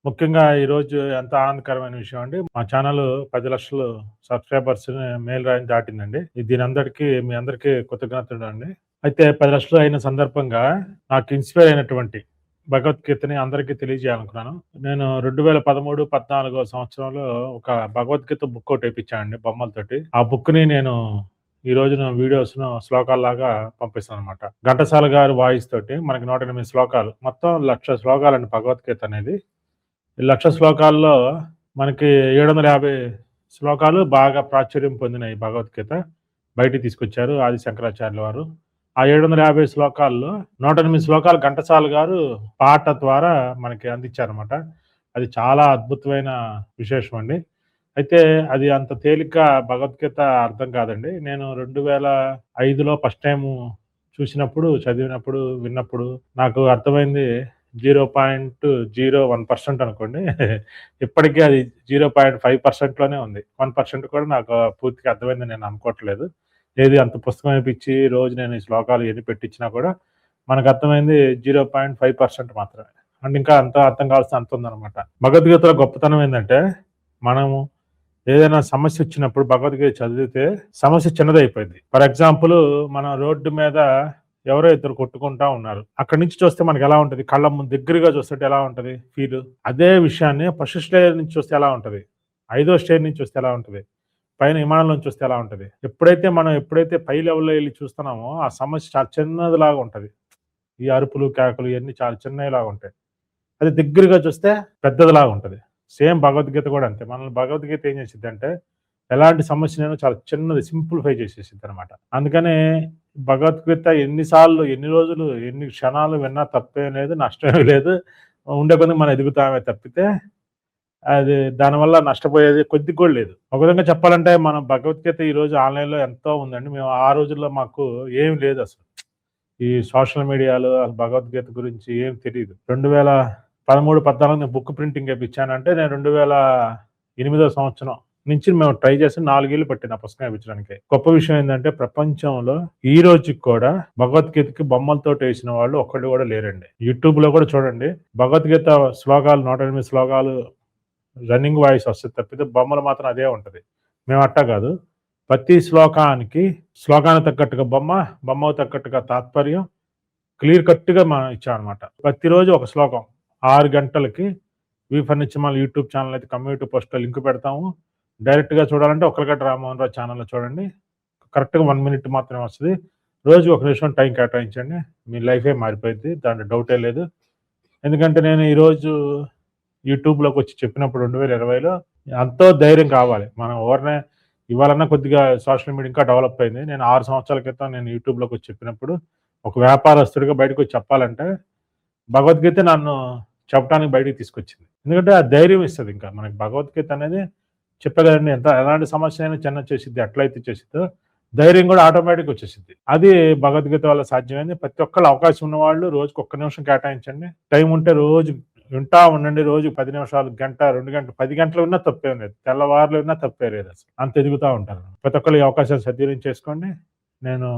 ముఖ్యంగా ఈరోజు ఎంత ఆనందకరమైన విషయం అండి. మా ఛానల్ 10,00,000 సబ్‌స్క్రైబర్స్‌ని మైలురాయిని దాటిందండి. దీనందరికీ మీ అందరికీ కృతజ్ఞతలండి. అయితే 10,00,000 అయిన సందర్భంగా నాకు ఇన్‌స్పైర్ అయినటువంటి భగవద్గీతని అందరికీ తెలియజేయాలనుకున్నాను. నేను 2013, 14 సంవత్సరంలో ఒక భగవద్గీత బుక్ ఒకటి ఏపిచ్చానండి బొమ్మలతోటి. ఆ బుక్‌ని నేను ఈ రోజున వీడియోస్‌ను శ్లోకాల్లాగా పంపిస్తాననమాట. ఘంటసాల గారి వాయిస్ తోటి మనకి 108 శ్లోకాలు. మొత్తం 1,00,000 శ్లోకాలండి భగవద్గీత అనేది. ఈ 1,00,000 శ్లోకాల్లో మనకి 750 శ్లోకాలు బాగా ప్రాచుర్యం పొందినాయి భగవద్గీత. బయటికి తీసుకొచ్చారు ఆది శంకరాచార్యుల వారు. ఆ 750 శ్లోకాల్లో 108 శ్లోకాలు ఘంటసాల గారు పాట ద్వారా మనకి అందించారనమాట. అది చాలా అద్భుతమైన విశేషం అండి. అయితే అది అంత తేలిగ్గా భగవద్గీత అర్థం కాదండి. నేను 2005లో ఫస్ట్ టైము చూసినప్పుడు, చదివినప్పుడు, విన్నప్పుడు నాకు అర్థమైంది 0.01% అనుకోండి. ఇప్పటికి అది 0.5% ఉంది. 1% కూడా నాకు పూర్తిగా అర్థమైందని నేను అనుకోవట్లేదు. ఏది అంత పుస్తకం ఏపిచ్చి రోజు నేను ఈ శ్లోకాలు ఎన్ని పెట్టించినా కూడా మనకు అర్థమైంది 0.5% మాత్రమే. అంటే ఇంకా అంత అర్థం కావాల్సిన అంత ఉందనమాట. భగవద్గీతలో గొప్పతనం ఏందంటే, మనము ఏదైనా సమస్య వచ్చినప్పుడు భగవద్గీత చదివితే సమస్య చిన్నదైపోద్ది. ఫర్ ఎగ్జాంపుల్ మనం రోడ్డు మీద ఎవరో ఇద్దరు కొట్టుకుంటా ఉన్నారు. అక్కడి నుంచి చూస్తే మనకెలా ఉంటది? కళ్ళ ముందు దగ్గరగా చూస్తుంటే ఎలా ఉంటది ఫీలు? అదే విషయాన్ని ఫస్ట్ స్టేర్ నుంచి చూస్తే ఎలా ఉంటది? ఐదో స్టేర్ నుంచి చూస్తే ఎలా ఉంటది? పైన విమానం నుంచి చూస్తే ఎలా ఉంటది? ఎప్పుడైతే పై లెవెల్‌లో ఎళ్లి చూస్తున్నామో ఆ సమస్య చాలా చిన్నదిలాగా ఉంటది. ఈ అరుపులు, కేకలు ఇయన్నీ చాలా చిన్నయిలాగా ఉంటాయి. అది దగ్గరగా చూస్తే పెద్దదిలాగా ఉంటది. సేమ్ భగవద్గీత కూడా అంతే. మనల్ని భగవద్గీత ఏం చేసిద్దంటే, ఎలాంటి సమస్యనైనా చాలా చిన్నది సింప్లిఫై చేసేసిద్దనమాట. అందుకనే భగవద్గీత ఎన్ని సార్లు, ఎన్ని రోజులు, ఎన్ని క్షణాలు విన్నా తప్పేం లేదు, నష్టమేం లేదు. ఉండే కొద్దీ మనం ఎదుగుతామే తప్పితే, అది దానివల్ల నష్టపోయేది కొద్దిగా కూడా లేదు. ఒక విధంగా చెప్పాలంటే మనం భగవద్గీత ఈరోజు ఆన్‌లైన్‌లో ఎంతో ఉందండి. మేము ఆ రోజుల్లో మాకు ఏమి లేదసలు. ఈ సోషల్ మీడియాలో భగవద్గీత గురించి ఏం తెలీదు. 2013, 14 నేను బుక్ ప్రింటింగ్ ఏపిచ్చానంటే నేను 2008 సంవత్సరం నుంచి మేము ట్రై చేసి 4 ఏళ్ళు పట్టింది ఆ పుస్తకం ఏపించడానికి. గొప్ప విషయం ఏందంటే ప్రపంచంలో ఈ రోజుకి కూడా భగవద్గీతకి బొమ్మలతోటి ఏసిన వాళ్ళు ఒక్కళ్ళు కూడా లేరండి. యూట్యూబ్‌లో కూడా చూడండి. భగవద్గీత శ్లోకాలు 108 శ్లోకాలు రన్నింగ్ వాయిస్ వస్తది తప్పితే బొమ్మలు మాత్రం అదే ఉంటది. మేము అట్టా కాదు. ప్రతి శ్లోకానికి తగ్గట్టుగా బొమ్మ, బొమ్మకు తగ్గట్టుగా తాత్పర్యం క్లియర్ కట్‌గా మనం ఇచ్చామనమాట. ప్రతిరోజు ఒక శ్లోకం 6 గంటలకి V furniture mall YouTube channel అయితే కమ్యూనిటీ పోస్ట్‌లో లింక్ పెడతాము. డైరెక్ట్‌గా చూడాలంటే ఒక్కలగడ్డ రామ్మోహన్ రావు ఛానల్‌లో చూడండి. కరెక్ట్‌గా 1 మినిట్ మాత్రమే వస్తది. రోజు ఒక నిమిషం టైం కేటాయించండి. మీ లైఫే మారిపోయిద్ది. దాంట్లో డౌటే లేదు. ఎందుకంటే నేను ఈరోజు యూట్యూబ్‌లోకొచ్చి చెప్పినప్పుడు 2020లో ఎంతో ధైర్యం కావాలి. మనం ఊరనే ఇవాళన్నా కొద్దిగా సోషల్ మీడియా ఇంకా డెవలప్ అయింది. నేను 6 సంవత్సరాల క్రితం నేను యూట్యూబ్‌లోకొచ్చి చెప్పినప్పుడు ఒక వ్యాపారస్తుడిగా బయటకొచ్చి చెప్పాలంటే భగవద్గీత నన్ను చెప్పడానికి బయటికి తీసుకొచ్చింది. ఎందుకంటే ఆ ధైర్యం ఇస్తదింకా. మనకి భగవద్గీత అనేది చెప్పా కదండీ! ఎలాంటి సమస్య అయినా చిన్నది చేసిద్ది. ఎట్లయితే చేసిద్దో ధైర్యం కూడా ఆటోమేటిక్‌గా వచ్చేసిద్ది. అది భగవద్గీత వల్ల సాధ్యమైంది. ప్రతి ఒక్కళ్ళు అవకాశం ఉన్నవాళ్ళు రోజుకి ఒక్క నిమిషం కేటాయించండి. టైం ఉంటే రోజు వింటా ఉండండి. రోజు 10 నిమిషాలు, గంట, 2 గంటలు, 10 గంటలు విన్నా తప్పేం లేదు. తెల్లవార్లు విన్నా తప్పే లేదసలు. అంత ఎదుగుతా ఉంటారు. ప్రతి ఒక్కళ్ళు ఈ అవకాశాన్ని సద్వినియోగం చేసుకోండి. నేను